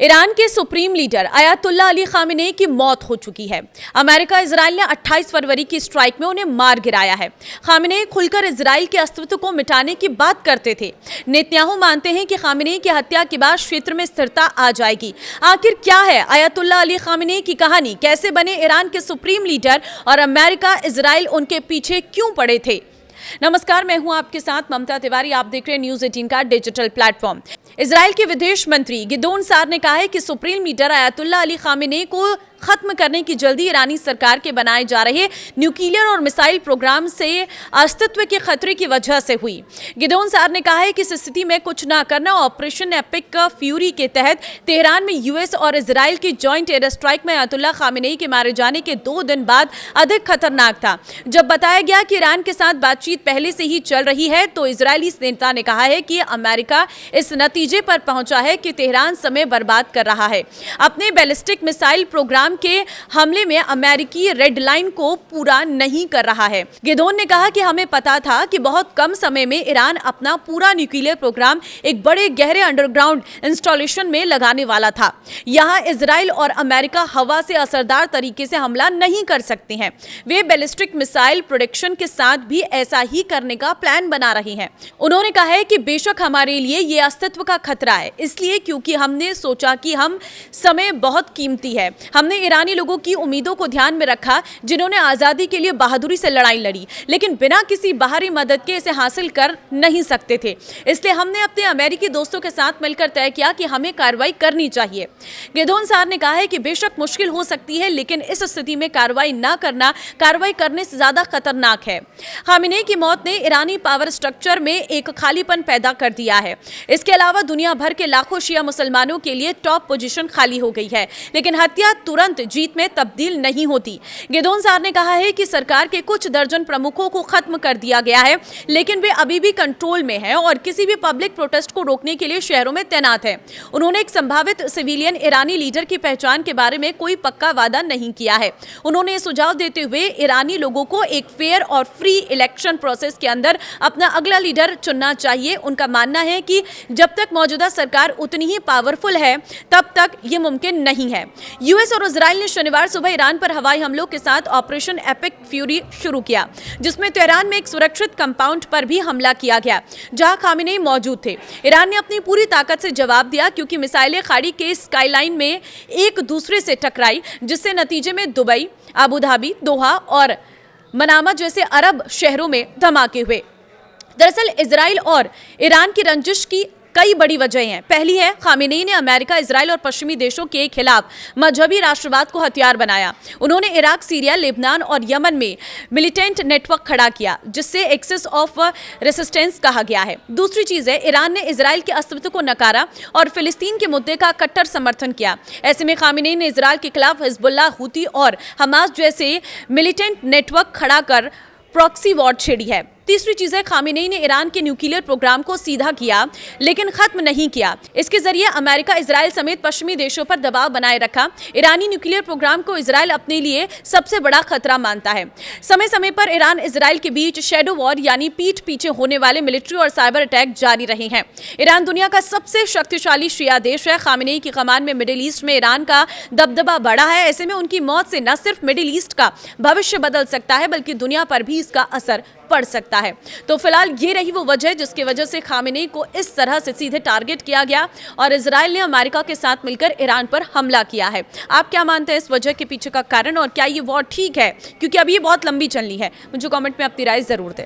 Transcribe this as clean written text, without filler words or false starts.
Iran के supreme leader Ayatollah Ali Khamenei की मौत हो चुकी है। अमेरिका इजराइल ने 28 फरवरी की स्ट्राइक में उन्हें मार गिराया है। खामेनेई खुलकर इजराइल के अस्तित्व को मिटाने की बात करते थे। नेतन्याहू मानते हैं कि खामेनेई की हत्या के बाद क्षेत्र में स्थिरता आ जाएगी। आखिर क्या है अयातुल्ला अली खामेनेई की कहानी? कैसे बने ईरान के सुप्रीम लीडर और अमेरिका इजराइल उनके पीछे क्यों पड़े थे? नमस्कार, मैं हूं आपके साथ ममता तिवारी। आप देख रहे हैं न्यूज 18 का डिजिटल प्लेटफॉर्म। इजराइल के विदेश मंत्री गिदोन सार ने कहा है कि supreme leader Ayatollah Ali Khamenei को खत्म करने की जल्दी ईरानी सरकार के बनाए जा रहे न्यूक्लियर और मिसाइल प्रोग्राम से अस्तित्व के खतरे की वजह से हुई। गिदोन सार ने कहा है कि इस स्थिति में कुछ न करना ऑपरेशन एपिक फ्यूरी के तहत तेहरान में यूएस और इजराइल की जॉइंट एयर स्ट्राइक में अयातुल्ला खामेनेई के मारे जाने के 2 दिन बाद अधिक खतरनाक था। जब बताया गया कि ईरान के साथ बातचीत पहले से ही चल रही है, तो इजरायली नेता ने कहा है कि अमेरिका इस नतीजे पर पहुंचा है कि तेहरान समय बर्बाद कर रहा है। अपने बैलिस्टिक मिसाइल प्रोग्राम के हमले में अमेरिकी रेड लाइन को पूरा नहीं कर रहा है। गिदोन ने कहा कि हमें पता था कि बहुत कम समय में ईरान अपना पूरा न्यूक्लियर प्रोग्राम एक बड़े गहरे अंडरग्राउंड इंस्टॉलेशन में लगाने वाला था। यहां इजराइल और अमेरिका हवा से असरदार तरीके से हमला नहीं कर सकते हैं। वे बैलिस्टिक मिसाइल प्रोडक्शन के साथ भी ऐसा ही करने का प्लान बना रहे हैं। उन्होंने कहा है कि बेशक हमारे लिए यह अस्तित्व का खतरा है, इसलिए क्योंकि हमने सोचा कि हम समय बहुत कीमती है। हमने ईरानी लोगों की उम्मीदों को ध्यान में रखा, जिन्होंने आजादी के लिए बहादुरी से लड़ाई लड़ी, लेकिन बिना किसी बाहरी मदद के इसे हासिल कर नहीं सकते थे। इसलिए हमने अपने अमेरिकी दोस्तों के साथ मिलकर तय किया कि हमें कार्रवाई करनी चाहिए। गिदोन सार ने कहा है कि बेशक मुश्किल हो सकती है, लेकिन इस स्थिति में कार्रवाई न करना कार्रवाई करने से ज्यादा खतरनाक है। खामेनेई की मौत ने ईरानी पावर स्ट्रक्चर में एक खालीपन पैदा कर दिया है। इसके अलावा दुनिया भर के लाखों शिया मुसलमानों के लिए टॉप पोजीशन खाली हो गई है, लेकिन हत्या तुरंत जीत में तब्दील नहीं होती। गिदोन सार ने कहा है कि सरकार के कुछ दर्जन प्रमुखों को खत्म कर दिया गया है, लेकिन वे अभी भी कंट्रोल में हैं और किसी भी पब्लिक प्रोटेस्ट को रोकने के लिए शहरों में तैनात हैं। उन्होंने एक संभावित सिविलियन ईरानी लीडर की पहचान के बारे में कोई पक्का वादा नहीं किया है। उन्होंने सुझाव देते हुए ईरानी लोगों को एक फेयर और फ्री इलेक्शन प्रोसेस के अंदर अपना अगला लीडर चुनना चाहिए। उनका मानना है कि जब तक मौजूदा सरकार उतनी ही पावरफुल है, तब तक ये मुमकिन नहीं है। यूएस और इजराइल ने शनिवार सुबह ईरान पर हवाई हमलों के साथ ऑपरेशन एपिक फ्यूरी शुरू किया, जिसमें तेहरान में एक सुरक्षित कंपाउंड पर भी हमला किया गया, जहां खामेनेई मौजूद थे। ईरान ने अपनी पूरी ताकत से जवाब दिया, क्योंकि मिसाइलें खाड़ी के स्काईलाइन में एक दूसरे से टकराई, जिससे नतीजे में दुबई, अबू धाबी, दोहा और मनामा जैसे अरब शहरों में धमाके हुए। दरअसल इजराइल और ईरान की रंजिश की कई बड़ी वजहें हैं। पहली है, खामेनेई ने अमेरिका, इजराइल और पश्चिमी देशों के खिलाफ मजहबी राष्ट्रवाद को हथियार बनाया। उन्होंने इराक, सीरिया, लेबनान और यमन में मिलिटेंट नेटवर्क खड़ा किया, जिससे एक्सिस ऑफ रेसिस्टेंस कहा गया है। दूसरी चीज है, ईरान ने इजराइल के अस्तित्व को नकारा और फिलिस्तीन के मुद्दे का कट्टर समर्थन किया। ऐसे में खामेनेई ने इजराइल के खिलाफ हिजबुल्लाह, हूती और हमास जैसे मिलिटेंट नेटवर्क खड़ा कर प्रॉक्सी वॉर छेड़ी है। तीसरी चीज है, खामेनेई ने ईरान के न्यूक्लियर प्रोग्राम को सीधा किया, लेकिन खत्म नहीं किया। इसके जरिए अमेरिका, इजराइल समेत पश्चिमी देशों पर दबाव बनाए रखा। ईरानी न्यूक्लियर प्रोग्राम को इजराइल अपने लिए सबसे बड़ा खतरा मानता है। समय समय पर ईरान इजराइल के बीच शैडो वॉर यानी पीठ पीछे होने वाले मिलिट्री और साइबर अटैक जारी रहे हैं। ईरान दुनिया का सबसे शक्तिशाली शिया देश है। खामेनेई की कमान में मिडिल ईस्ट में ईरान का दबदबा बढ़ा है। ऐसे में उनकी मौत से न सिर्फ मिडिल ईस्ट का भविष्य बदल सकता है, बल्कि दुनिया पर भी इसका असर पड़ सकता है। तो फिलहाल ये रही वो वजह जिसकी वजह से खामेनेई को इस तरह से सीधे टारगेट किया गया और इजराइल ने अमेरिका के साथ मिलकर ईरान पर हमला किया है। आप क्या मानते हैं इस वजह के पीछे का कारण, और क्या ये वॉर ठीक है? क्योंकि अब ये बहुत लंबी चलनी है। मुझे कमेंट में अपनी राय जरूर दें।